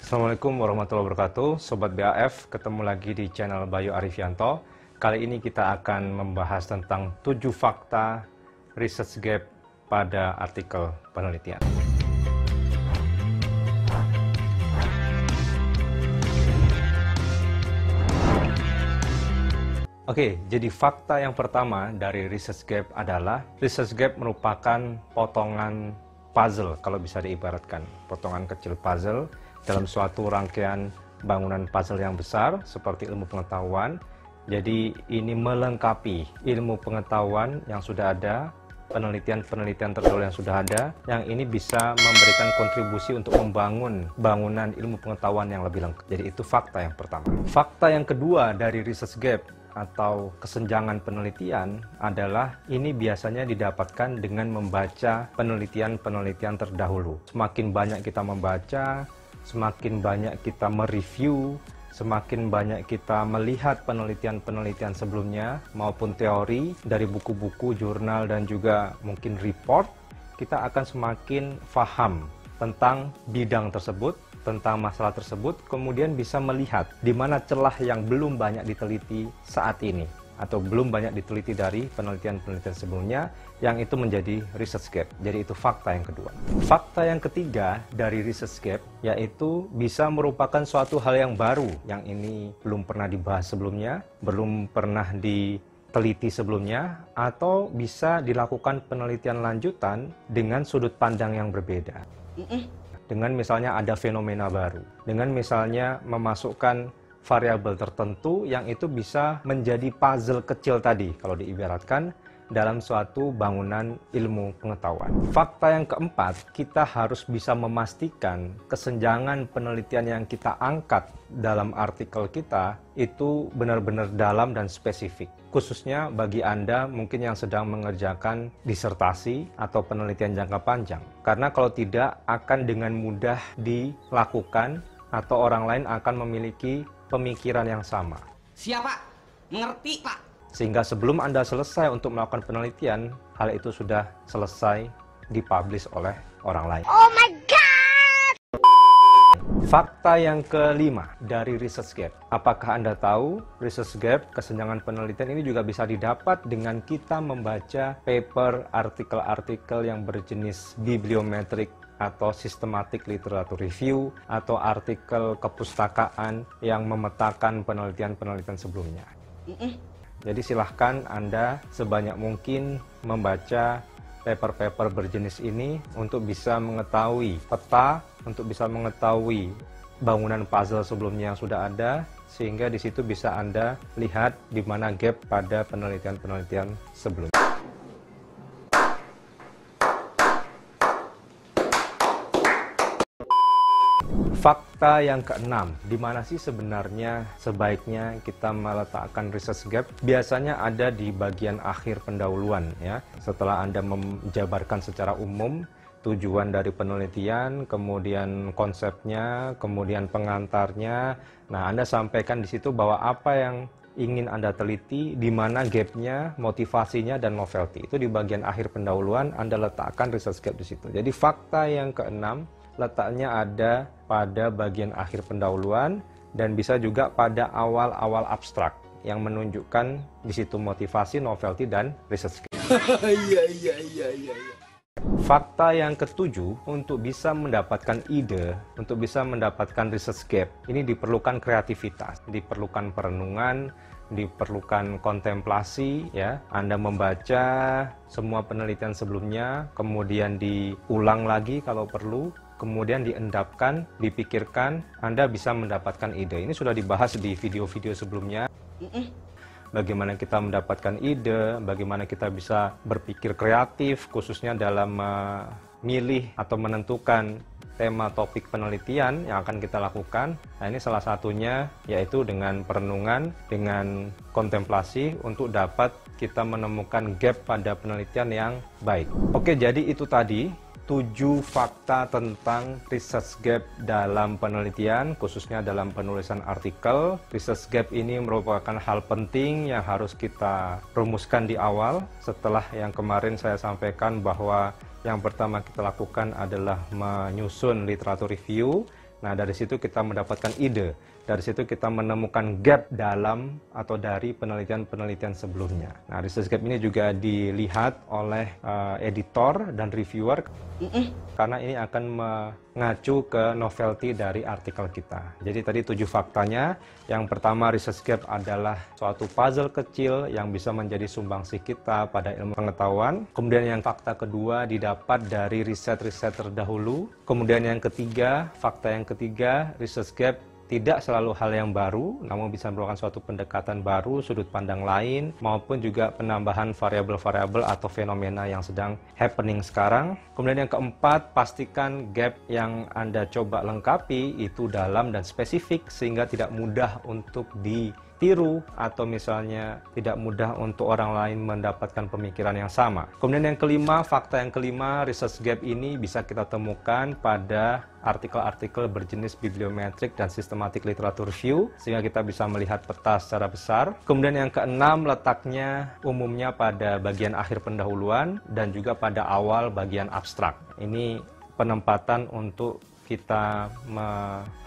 Assalamualaikum warahmatullahi wabarakatuh, Sobat BAF, ketemu lagi di channel Bayu Arifianto. Kali ini kita akan membahas tentang 7 fakta research gap pada artikel penelitian. Oke, jadi fakta yang pertama dari research gap adalah research gap merupakan potongan puzzle, kalau bisa diibaratkan, potongan kecil puzzle dalam suatu rangkaian bangunan puzzle yang besar seperti ilmu pengetahuan. Jadi ini melengkapi ilmu pengetahuan yang sudah ada, penelitian-penelitian terdahulu yang sudah ada, yang ini bisa memberikan kontribusi untuk membangun bangunan ilmu pengetahuan yang lebih lengkap. Jadi itu fakta yang pertama. Fakta yang kedua dari research gap atau kesenjangan penelitian adalah ini biasanya didapatkan dengan membaca penelitian-penelitian terdahulu. Semakin banyak kita membaca, semakin banyak kita mereview, semakin banyak kita melihat penelitian-penelitian sebelumnya maupun teori dari buku-buku, jurnal, dan juga mungkin report, kita akan semakin paham tentang bidang tersebut, tentang masalah tersebut, kemudian bisa melihat di mana celah yang belum banyak diteliti saat ini atau belum banyak diteliti dari penelitian-penelitian sebelumnya, yang itu menjadi research gap. Jadi itu fakta yang kedua. Fakta yang ketiga dari research gap yaitu bisa merupakan suatu hal yang baru yang ini belum pernah dibahas sebelumnya, belum pernah diteliti sebelumnya, atau bisa dilakukan penelitian lanjutan dengan sudut pandang yang berbeda. Dengan misalnya ada fenomena baru, dengan misalnya memasukkan variabel tertentu yang itu bisa menjadi puzzle kecil tadi kalau diibaratkan dalam suatu bangunan ilmu pengetahuan. Fakta yang keempat, kita harus bisa memastikan kesenjangan penelitian yang kita angkat dalam artikel kita itu benar-benar dalam dan spesifik. Khususnya bagi Anda mungkin yang sedang mengerjakan disertasi atau penelitian jangka panjang. Karena kalau tidak akan dengan mudah dilakukan atau orang lain akan memiliki pemikiran yang sama. Siapa? Mengerti, Pak? Sehingga sebelum Anda selesai untuk melakukan penelitian, hal itu sudah selesai dipublish oleh orang lain. Oh my God! Fakta yang kelima dari research gap. Apakah Anda tahu research gap, kesenjangan penelitian ini juga bisa didapat dengan kita membaca paper, artikel-artikel yang berjenis bibliometrik atau systematic literature review, atau artikel kepustakaan yang memetakan penelitian-penelitian sebelumnya. Jadi silahkan Anda sebanyak mungkin membaca paper-paper berjenis ini untuk bisa mengetahui peta, untuk bisa mengetahui bangunan puzzle sebelumnya yang sudah ada, sehingga di situ bisa Anda lihat di mana gap pada penelitian-penelitian sebelumnya. Fakta yang keenam, di mana sih sebenarnya sebaiknya kita meletakkan research gap? Biasanya ada di bagian akhir pendahuluan ya. Setelah Anda menjabarkan secara umum tujuan dari penelitian, kemudian konsepnya, kemudian pengantarnya. Nah, Anda sampaikan di situ bahwa apa yang ingin Anda teliti, di mana gapnya, motivasinya, dan novelty. Itu di bagian akhir pendahuluan Anda letakkan research gap di situ. Jadi fakta yang keenam letaknya ada pada bagian akhir pendahuluan dan bisa juga pada awal-awal abstrak yang menunjukkan di situ motivasi, novelty, dan research gap. Fakta yang ketujuh, untuk bisa mendapatkan ide, untuk bisa mendapatkan research gap, ini diperlukan kreativitas, diperlukan perenungan, diperlukan kontemplasi ya. Anda membaca semua penelitian sebelumnya, kemudian diulang lagi kalau perlu, kemudian diendapkan, dipikirkan, Anda bisa mendapatkan ide. Ini sudah dibahas di video-video sebelumnya. Bagaimana kita mendapatkan ide, bagaimana kita bisa berpikir kreatif, khususnya dalam memilih atau menentukan tema topik penelitian yang akan kita lakukan. Nah, ini salah satunya yaitu dengan perenungan, dengan kontemplasi untuk dapat kita menemukan gap pada penelitian yang baik. Oke, jadi itu tadi 7 fakta tentang research gap dalam penelitian, khususnya dalam penulisan artikel. Research gap ini merupakan hal penting yang harus kita rumuskan di awal. Setelah yang kemarin saya sampaikan bahwa yang pertama kita lakukan adalah menyusun literatur review, Nah, dari situ kita mendapatkan ide. Dari situ kita menemukan gap dalam atau dari penelitian-penelitian sebelumnya. Nah, research gap ini juga dilihat oleh editor dan reviewer karena ini akan mengacu ke novelty dari artikel kita. Jadi tadi 7 faktanya. Yang pertama, research gap adalah suatu puzzle kecil yang bisa menjadi sumbangsih kita pada ilmu pengetahuan. Kemudian yang fakta kedua didapat dari riset-riset terdahulu. Kemudian yang ketiga, fakta yang ketiga, research gap tidak selalu hal yang baru, namun bisa merupakan suatu pendekatan baru, sudut pandang lain, maupun juga penambahan variabel-variabel atau fenomena yang sedang happening sekarang. Kemudian yang keempat, pastikan gap yang Anda coba lengkapi itu dalam dan spesifik, sehingga tidak mudah untuk ditiru, atau misalnya tidak mudah untuk orang lain mendapatkan pemikiran yang sama. Kemudian yang kelima, fakta yang kelima, research gap ini bisa kita temukan pada artikel-artikel berjenis bibliometrik dan systematic literature review, sehingga kita bisa melihat peta secara besar. Kemudian yang keenam, letaknya umumnya pada bagian akhir pendahuluan dan juga pada awal bagian abstrak. Ini penempatan untuk kita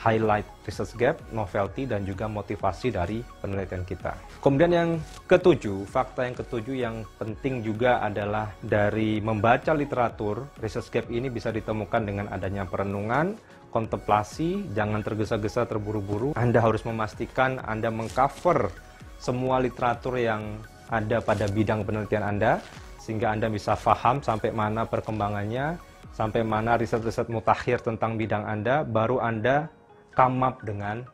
highlight research gap, novelty, dan juga motivasi dari penelitian kita. Kemudian yang ketujuh, fakta yang ketujuh yang penting juga adalah dari membaca literatur. Research gap ini bisa ditemukan dengan adanya perenungan, kontemplasi, jangan tergesa-gesa terburu-buru. Anda harus memastikan Anda mengcover semua literatur yang ada pada bidang penelitian Anda, sehingga Anda bisa paham sampai mana perkembangannya, sampai mana riset-riset mutakhir tentang bidang Anda, baru Anda come up dengan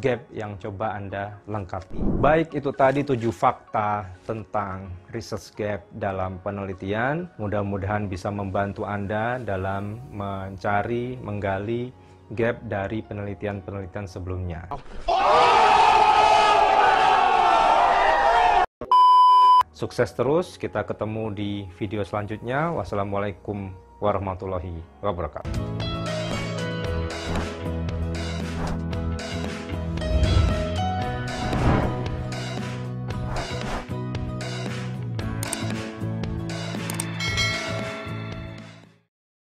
gap yang coba Anda lengkapi. Baik, itu tadi 7 fakta tentang research gap dalam penelitian. Mudah-mudahan bisa membantu Anda dalam mencari, menggali gap dari penelitian-penelitian sebelumnya. Sukses terus, kita ketemu di video selanjutnya. Wassalamualaikum warahmatullahi wabarakatuh.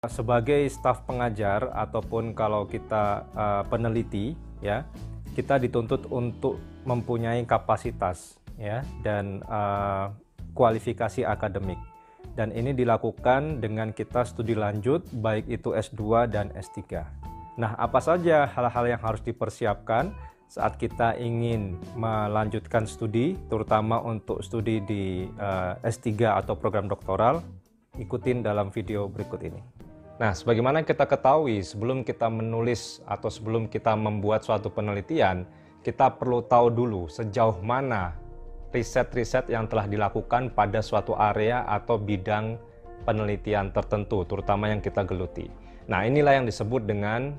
Sebagai staf pengajar ataupun kalau kita peneliti, ya, kita dituntut untuk mempunyai kapasitas, ya, dan kualifikasi akademik. Dan ini dilakukan dengan kita studi lanjut, baik itu S2 dan S3. Nah, apa saja hal-hal yang harus dipersiapkan saat kita ingin melanjutkan studi, terutama untuk studi di S3 atau program doktoral? Ikutin dalam video berikut ini. Nah, sebagaimana kita ketahui, sebelum kita menulis atau sebelum kita membuat suatu penelitian, kita perlu tahu dulu sejauh mana riset-riset yang telah dilakukan pada suatu area atau bidang penelitian tertentu, terutama yang kita geluti. Nah, inilah yang disebut dengan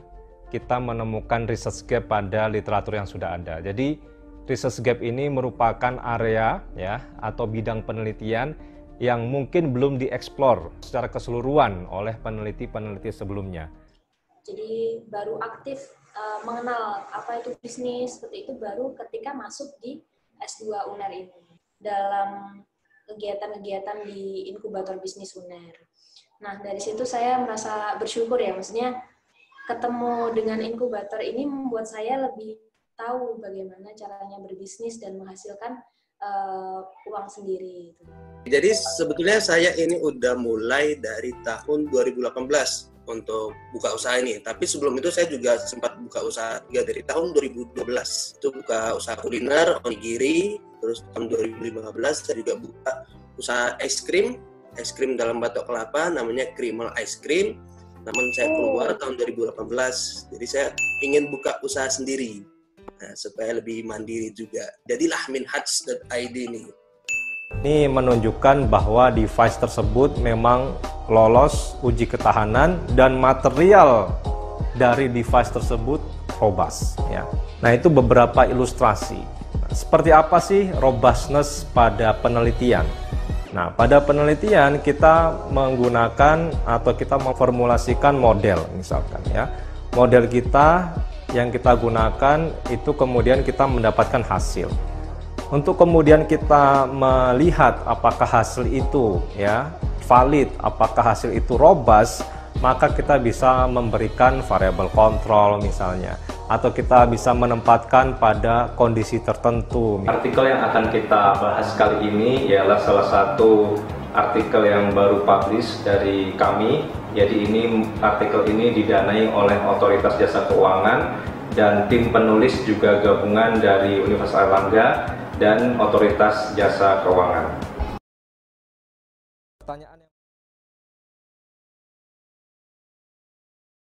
kita menemukan research gap pada literatur yang sudah ada. Jadi, research gap ini merupakan area, ya, atau bidang penelitian yang mungkin belum dieksplor secara keseluruhan oleh peneliti-peneliti sebelumnya. Jadi baru aktif mengenal apa itu bisnis, seperti itu baru ketika masuk di S2 UNER ini, dalam kegiatan-kegiatan di inkubator bisnis UNER. Nah, dari situ saya merasa bersyukur, ya, maksudnya ketemu dengan inkubator ini membuat saya lebih tahu bagaimana caranya berbisnis dan menghasilkan uang sendiri. Jadi sebetulnya saya ini udah mulai dari tahun 2018 untuk buka usaha ini. Tapi sebelum itu saya juga sempat buka usaha juga dari tahun 2012. Itu buka usaha kuliner, onigiri. Terus tahun 2015 saya juga buka usaha es krim dalam batok kelapa, namanya Krimal Ice Cream. Namun saya keluar tahun 2018. Jadi saya ingin buka usaha sendiri. Nah, supaya lebih mandiri juga. Jadilah minhaj.id ini. Ini menunjukkan bahwa device tersebut memang lolos uji ketahanan dan material dari device tersebut robust, ya. Nah, itu beberapa ilustrasi. Seperti apa sih robustness pada penelitian? Nah, pada penelitian kita menggunakan atau kita memformulasikan model, misalkan, ya. Model kita yang kita gunakan itu kemudian kita mendapatkan hasil. Untuk kemudian kita melihat apakah hasil itu, ya, valid, apakah hasil itu robust, maka kita bisa memberikan variabel kontrol misalnya, atau kita bisa menempatkan pada kondisi tertentu. Artikel yang akan kita bahas kali ini ialah salah satu artikel yang baru publish dari kami. Jadi artikel ini didanai oleh Otoritas Jasa Keuangan dan tim penulis juga gabungan dari Universitas Airlangga dan Otoritas Jasa Keuangan. Pertanyaan